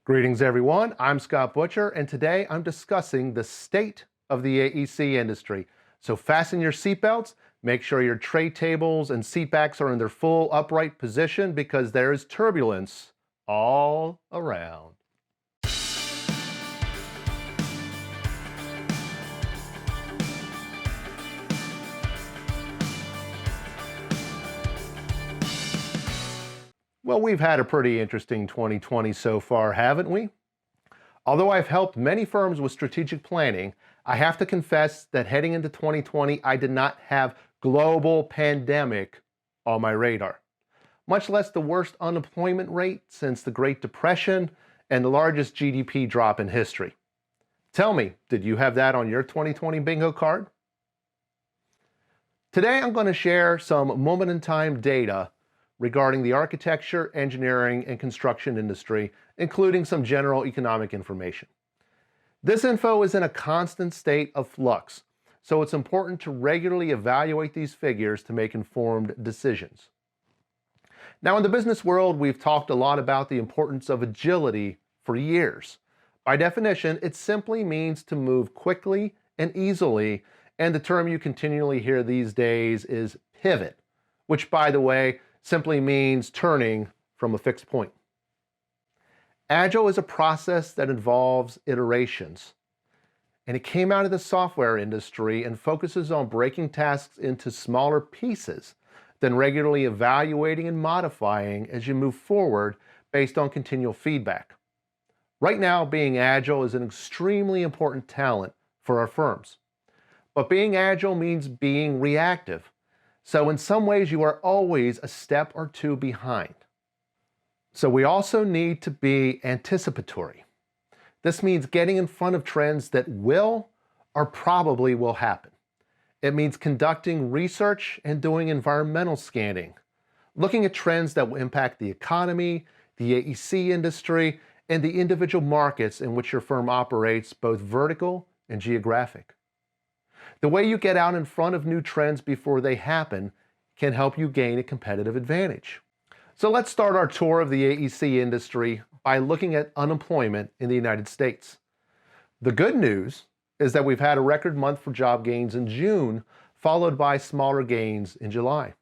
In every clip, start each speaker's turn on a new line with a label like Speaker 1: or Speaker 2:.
Speaker 1: Greetings everyone, I'm Scott Butcher and today I'm discussing the state of the AEC industry. So fasten your seatbelts, make sure your tray tables and seat backs are in their full upright position because there is turbulence all around. Well, we've had a pretty interesting 2020 so far, haven't we? Although I've helped many firms with strategic planning, I have to confess that heading into 2020, I did not have global pandemic on my radar, much less the worst unemployment rate since the Great Depression and the largest GDP drop in history. Tell me, did you have that on your 2020 bingo card? Today, I'm going to share some moment-in-time data regarding the architecture, engineering, and construction industry, including some general economic information. This info is in a constant state of flux, so it's important to regularly evaluate these figures to make informed decisions. Now, in the business world, we've talked a lot about the importance of agility for years. By definition, it simply means to move quickly and easily, and the term you continually hear these days is pivot, which, by the way, simply means turning from a fixed point. Agile is a process that involves iterations, and it came out of the software industry and focuses on breaking tasks into smaller pieces, then regularly evaluating and modifying as you move forward based on continual feedback. Right now, being agile is an extremely important talent for our firms. But being agile means being reactive. So in some ways, you are always a step or two behind. So we also need to be anticipatory. This means getting in front of trends that will or probably will happen. It means conducting research and doing environmental scanning, looking at trends that will impact the economy, the AEC industry, and the individual markets in which your firm operates, both vertical and geographic. The way you get out in front of new trends before they happen can help you gain a competitive advantage. So let's start our tour of the AEC industry by looking at unemployment in the United States. The good news is that we've had a record month for job gains in June, followed by smaller gains in July.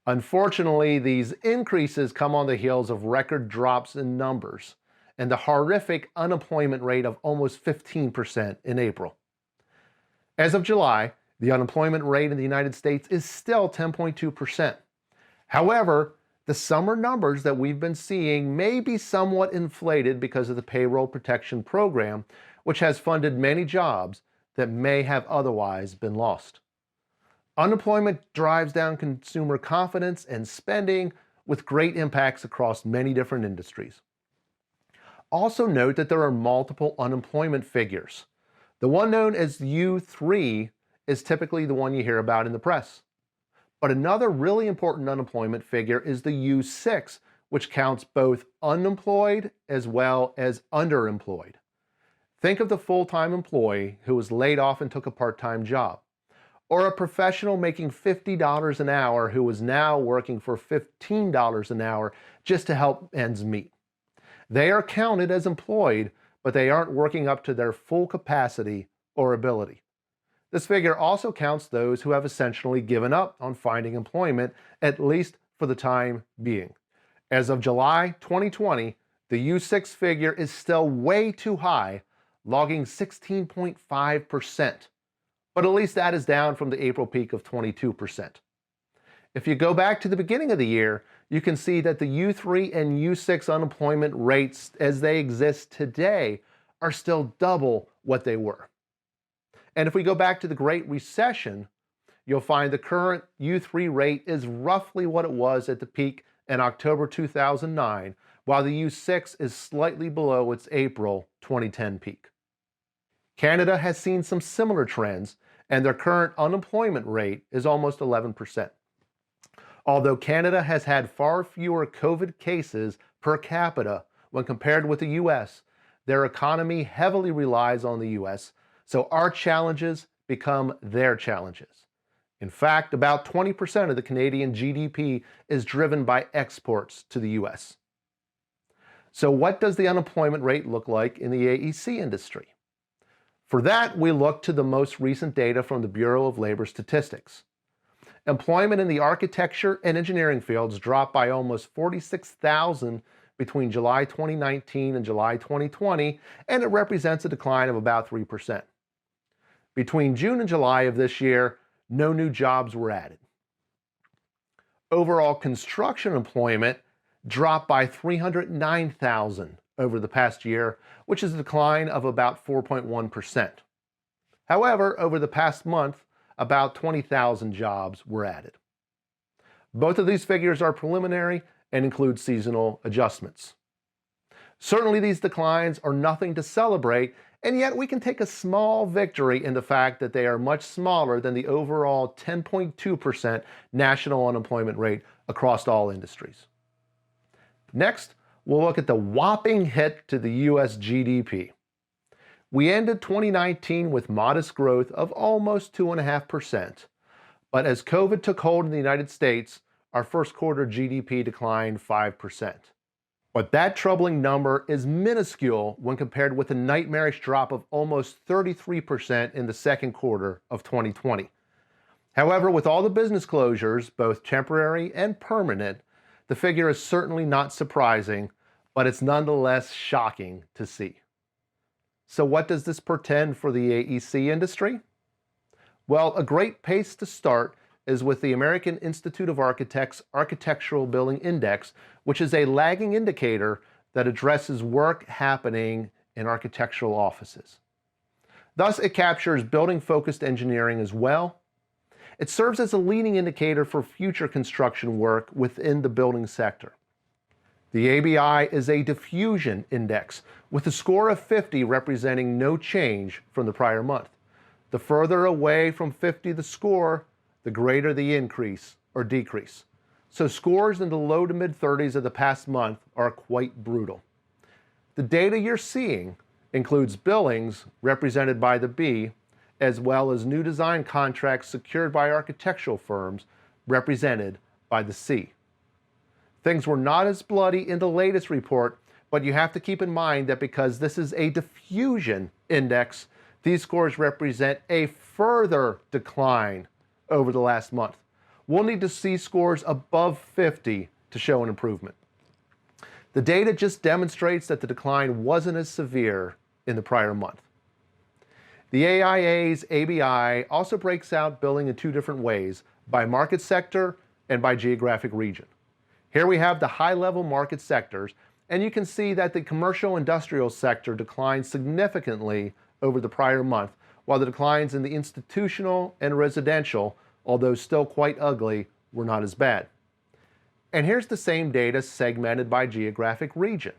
Speaker 1: Unfortunately, these increases come on the heels of record drops in numbers and the horrific unemployment rate of almost 15% in April. As of July, the unemployment rate in the United States is still 10.2%. However, the summer numbers that we've been seeing may be somewhat inflated because of the Payroll Protection Program, which has funded many jobs that may have otherwise been lost. Unemployment drives down consumer confidence and spending with great impacts across many different industries. Also note that there are multiple unemployment figures. The one known as U3 is typically the one you hear about in the press. But another really important unemployment figure is the U6, which counts both unemployed as well as underemployed. Think of the full-time employee who was laid off and took a part-time job, or a professional making $50 an hour who is now working for $15 an hour just to help ends meet. They are counted as employed, but they aren't working up to their full capacity or ability. This figure also counts those who have essentially given up on finding employment, at least for the time being. As of July 2020, the U6 figure is still way too high, logging 16.5%, but at least that is down from the April peak of 22%. If you go back to the beginning of the year, you can see that the U3 and U6 unemployment rates as they exist today are still double what they were. And if we go back to the Great Recession, you'll find the current U3 rate is roughly what it was at the peak in October 2009, while the U6 is slightly below its April 2010 peak. Canada has seen some similar trends, and their current unemployment rate is almost 11%. Although Canada has had far fewer COVID cases per capita when compared with the US, their economy heavily relies on the US, so our challenges become their challenges. In fact, about 20% of the Canadian GDP is driven by exports to the US. So what does the unemployment rate look like in the AEC industry? For that, we look to the most recent data from the Bureau of Labor Statistics. Employment in the architecture and engineering fields dropped by almost 46,000 between July 2019 and July 2020, and it represents a decline of about 3%. Between June and July of this year, no new jobs were added. Overall construction employment dropped by 309,000 over the past year, which is a decline of about 4.1%. However, over the past month, about 20,000 jobs were added. Both of these figures are preliminary and include seasonal adjustments. Certainly these declines are nothing to celebrate, and yet we can take a small victory in the fact that they are much smaller than the overall 10.2% national unemployment rate across all industries. Next, we'll look at the whopping hit to the US GDP. We ended 2019 with modest growth of almost 2.5%, but as COVID took hold in the United States, our first quarter GDP declined 5%. But that troubling number is minuscule when compared with the nightmarish drop of almost 33% in the second quarter of 2020. However, with all the business closures, both temporary and permanent, the figure is certainly not surprising, but it's nonetheless shocking to see. So what does this portend for the AEC industry? Well, a great place to start is with the American Institute of Architects Architectural Billing Index, which is a lagging indicator that addresses work happening in architectural offices. Thus, it captures building-focused engineering as well. It serves as a leading indicator for future construction work within the building sector. The ABAI is a diffusion index with a score of 50 representing no change from the prior month. The further away from 50 the score, the greater the increase or decrease. So scores in the low to mid 30s of the past month are quite brutal. The data you're seeing includes billings represented by the B, as well as new design contracts secured by architectural firms represented by the C. Things were not as bloody in the latest report, but you have to keep in mind that because this is a diffusion index, these scores represent a further decline over the last month. We'll need to see scores above 50 to show an improvement. The data just demonstrates that the decline wasn't as severe in the prior month. The AIA's ABI also breaks out billing in two different ways, by market sector and by geographic region. Here we have the high-level market sectors, and you can see that the commercial industrial sector declined significantly over the prior month, while the declines in the institutional and residential, although still quite ugly, were not as bad. And here's the same data segmented by geographic region.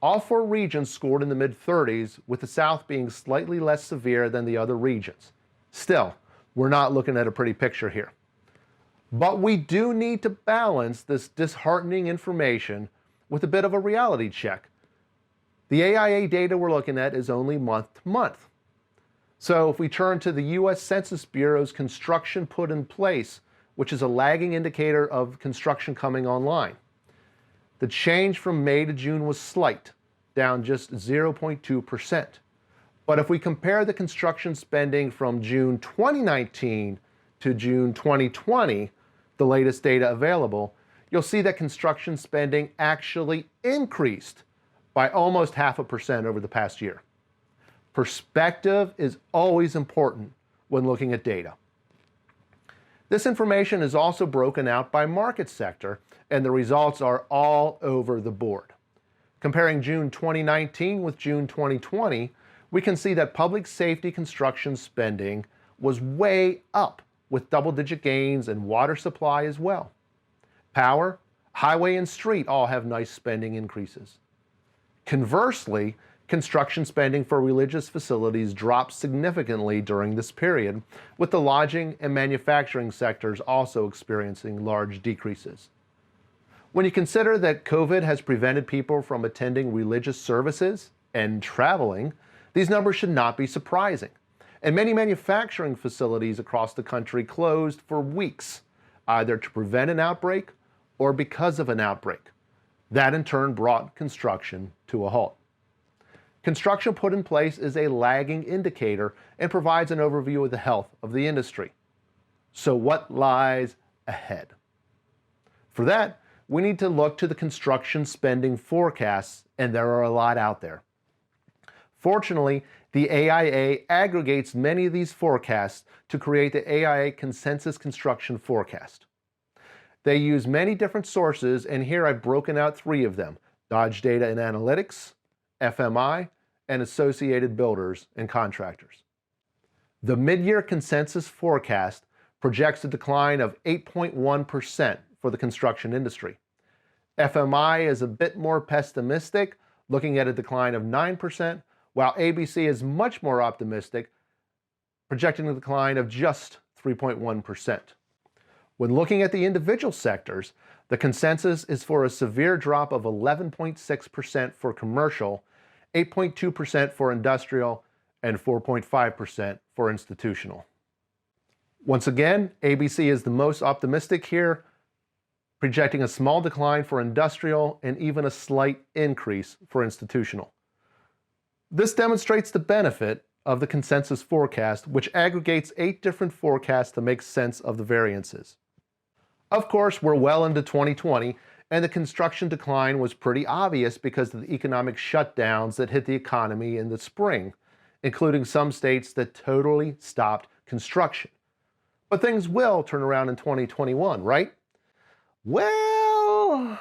Speaker 1: All four regions scored in the mid-30s, with the South being slightly less severe than the other regions. Still, we're not looking at a pretty picture here. But we do need to balance this disheartening information with a bit of a reality check. The AIA data we're looking at is only month to month. So if we turn to the U.S. Census Bureau's construction put in place, which is a lagging indicator of construction coming online, the change from May to June was slight, down just 0.2%. But if we compare the construction spending from June 2019 to June 2020, the latest data available, you'll see that construction spending actually increased by almost 0.5% over the past year. Perspective is always important when looking at data. This information is also broken out by market sector, and the results are all over the board. Comparing June 2019 with June 2020, we can see that public safety construction spending was way up, with double-digit gains in water supply as well. Power, highway, and street all have nice spending increases. Conversely, construction spending for religious facilities dropped significantly during this period, with the lodging and manufacturing sectors also experiencing large decreases. When you consider that COVID has prevented people from attending religious services and traveling, these numbers should not be surprising. And many manufacturing facilities across the country closed for weeks, either to prevent an outbreak or because of an outbreak. That in turn brought construction to a halt. Construction put in place is a lagging indicator and provides an overview of the health of the industry. So what lies ahead? For that, we need to look to the construction spending forecasts, and there are a lot out there. Fortunately, the AIA aggregates many of these forecasts to create the AIA Consensus Construction Forecast. They use many different sources, and here I've broken out 3 of them: Dodge Data and Analytics, FMI, and Associated Builders and Contractors. The mid-year consensus forecast projects a decline of 8.1% for the construction industry. FMI is a bit more pessimistic, looking at a decline of 9%, while ABC is much more optimistic, projecting a decline of just 3.1%. When looking at the individual sectors, the consensus is for a severe drop of 11.6% for commercial, 8.2% for industrial, and 4.5% for institutional. Once again, ABC is the most optimistic here, projecting a small decline for industrial and even a slight increase for institutional. This demonstrates the benefit of the consensus forecast, which aggregates 8 different forecasts to make sense of the variances. Of course, we're well into 2020, and the construction decline was pretty obvious because of the economic shutdowns that hit the economy in the spring, including some states that totally stopped construction. But things will turn around in 2021, right? Well,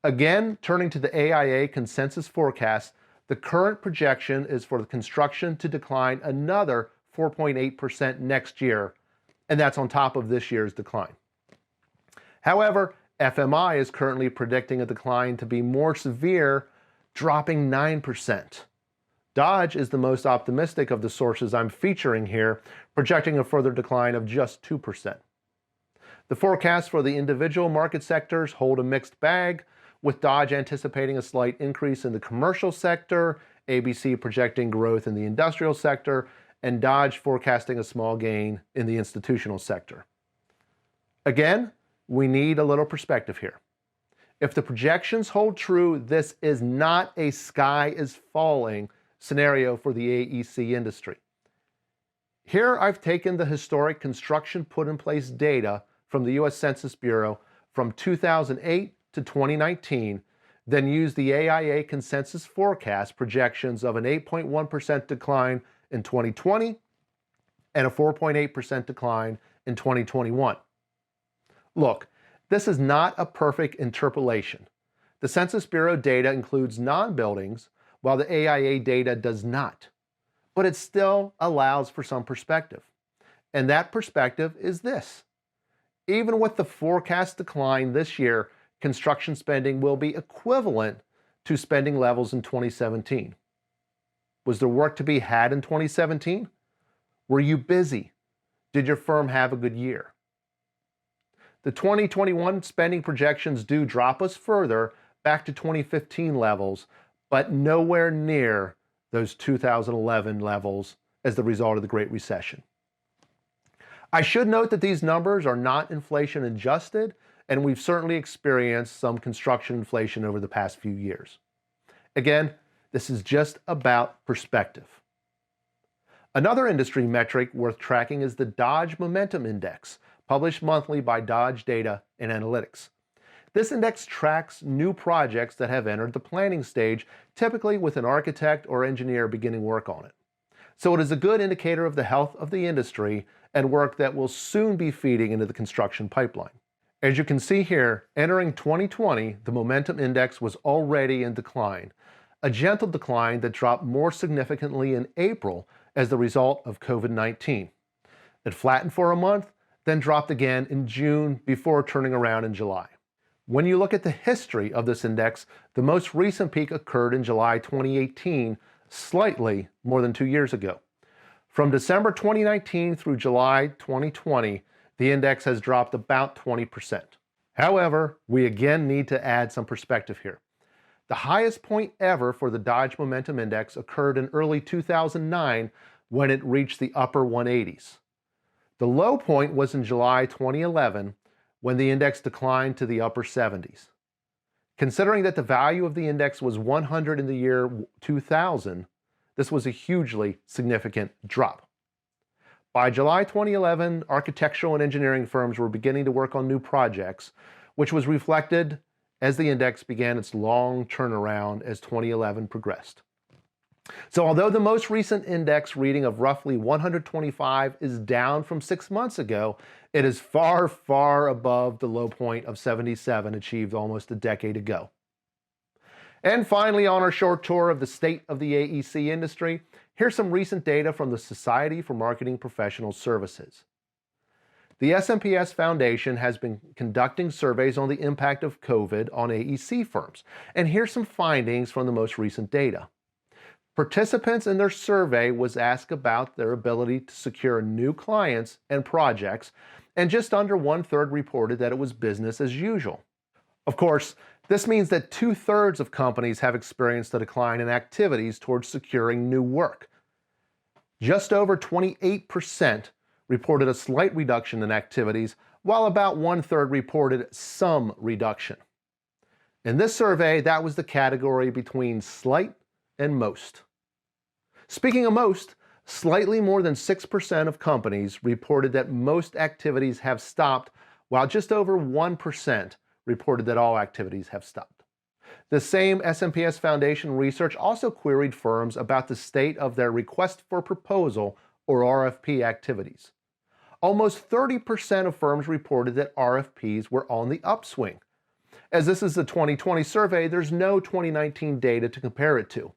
Speaker 1: again, turning to the AIA consensus forecast, the current projection is for the construction to decline another 4.8% next year, and that's on top of this year's decline. However, FMI is currently predicting a decline to be more severe, dropping 9%. Dodge is the most optimistic of the sources I'm featuring here, projecting a further decline of just 2%. The forecasts for the individual market sectors hold a mixed bag, with Dodge anticipating a slight increase in the commercial sector, ABC projecting growth in the industrial sector, and Dodge forecasting a small gain in the institutional sector. Again, we need a little perspective here. If the projections hold true, this is not a sky is falling scenario for the AEC industry. Here I've taken the historic construction put in place data from the U.S. Census Bureau from 2008 to 2019, then used the AIA consensus forecast projections of an 8.1% decline in 2020 and a 4.8% decline in 2021. Look, this is not a perfect interpolation. The Census Bureau data includes non-buildings, while the AIA data does not. But it still allows for some perspective. And that perspective is this: even with the forecast decline this year, construction spending will be equivalent to spending levels in 2017. Was there work to be had in 2017? Were you busy? Did your firm have a good year? The 2021 spending projections do drop us further back to 2015 levels, but nowhere near those 2011 levels as the result of the Great Recession. I should note that these numbers are not inflation adjusted, and we've certainly experienced some construction inflation over the past few years. Again, this is just about perspective. Another industry metric worth tracking is the Dodge Momentum Index, published monthly by Dodge Data and Analytics. This index tracks new projects that have entered the planning stage, typically with an architect or engineer beginning work on it. So it is a good indicator of the health of the industry and work that will soon be feeding into the construction pipeline. As you can see here, entering 2020, the Momentum Index was already in decline, a gentle decline that dropped more significantly in April as the result of COVID-19. It flattened for a month, then dropped again in June before turning around in July. When you look at the history of this index, the most recent peak occurred in July 2018, slightly more than 2 years ago. From December 2019 through July 2020, the index has dropped about 20%. However, we again need to add some perspective here. The highest point ever for the Dodge Momentum Index occurred in early 2009 when it reached the upper 180s. The low point was in July 2011 when the index declined to the upper 70s. Considering that the value of the index was 100 in the year 2000, this was a hugely significant drop. By July 2011, architectural and engineering firms were beginning to work on new projects, which was reflected as the index began its long turnaround as 2011 progressed. So although the most recent index reading of roughly 125 is down from 6 months ago, it is far, far above the low point of 77 achieved almost a decade ago. And finally, on our short tour of the state of the AEC industry, here's some recent data from the Society for Marketing Professional Services. The FSMPS Foundation has been conducting surveys on the impact of COVID on AEC firms, and here's some findings from the most recent data. Participants in their survey was asked about their ability to secure new clients and projects, and just under 1/3 reported that it was business as usual. Of course, this means that 2/3 of companies have experienced a decline in activities towards securing new work. Just over 28% reported a slight reduction in activities, while about 1/3 reported some reduction. In this survey, that was the category between slight and most. Speaking of most, slightly more than 6% of companies reported that most activities have stopped, while just over 1% reported that all activities have stopped. The same FSMPS Foundation research also queried firms about the state of their request for proposal or RFP activities. Almost 30% of firms reported that RFPs were on the upswing. As this is the 2020 survey, there's no 2019 data to compare it to.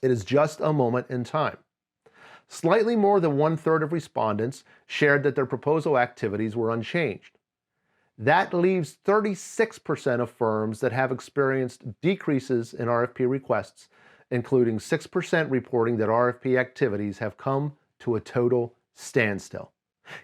Speaker 1: It is just a moment in time. Slightly more than 1/3 of respondents shared that their proposal activities were unchanged. That leaves 36% of firms that have experienced decreases in RFP requests, including 6% reporting that RFP activities have come to a total standstill.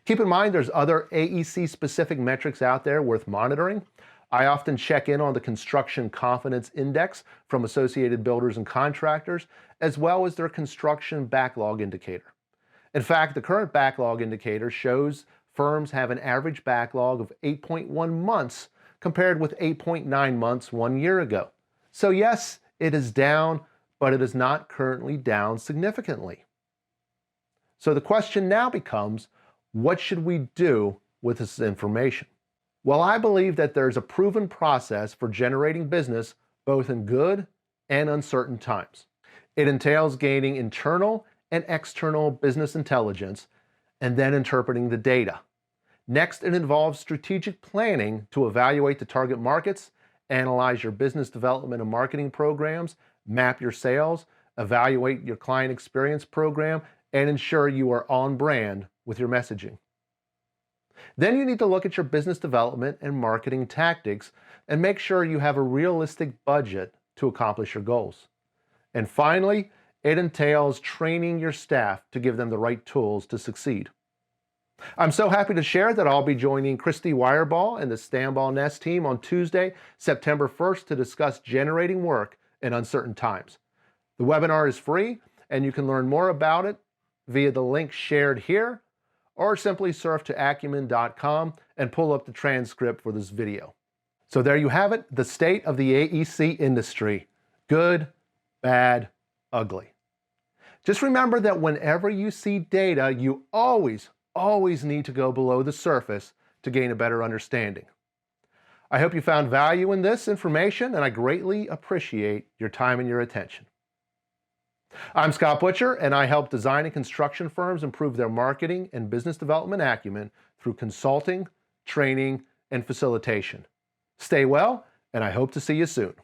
Speaker 1: Keep in mind there's other AEC-specific metrics out there worth monitoring. I often check in on the Construction Confidence Index from Associated Builders and Contractors, as well as their Construction Backlog Indicator. In fact, the current backlog indicator shows firms have an average backlog of 8.1 months compared with 8.9 months 1 year ago. So yes, it is down, but it is not currently down significantly. So the question now becomes, what should we do with this information? Well, I believe that there's a proven process for generating business both in good and uncertain times. It entails gaining internal and external business intelligence and then interpreting the data. Next, it involves strategic planning to evaluate the target markets, analyze your business development and marketing programs, map your sales, evaluate your client experience program, and ensure you are on brand with your messaging. Then you need to look at your business development and marketing tactics and make sure you have a realistic budget to accomplish your goals. And finally, it entails training your staff to give them the right tools to succeed. I'm so happy to share that I'll be joining Christy Wireball and the Stanball Nest team on Tuesday, September 1st to discuss generating work in uncertain times. The webinar is free, and you can learn more about it via the link shared here, or simply surf to Aecumen.com and pull up the transcript for this video. So there you have it, the state of the AEC industry. Good, bad, ugly. Just remember that whenever you see data, you always need to go below the surface to gain a better understanding. I hope you found value in this information, and I greatly appreciate your time and your attention. I'm Scott Butcher, and I help design and construction firms improve their marketing and business development acumen through consulting, training, and facilitation. Stay well, and I hope to see you soon.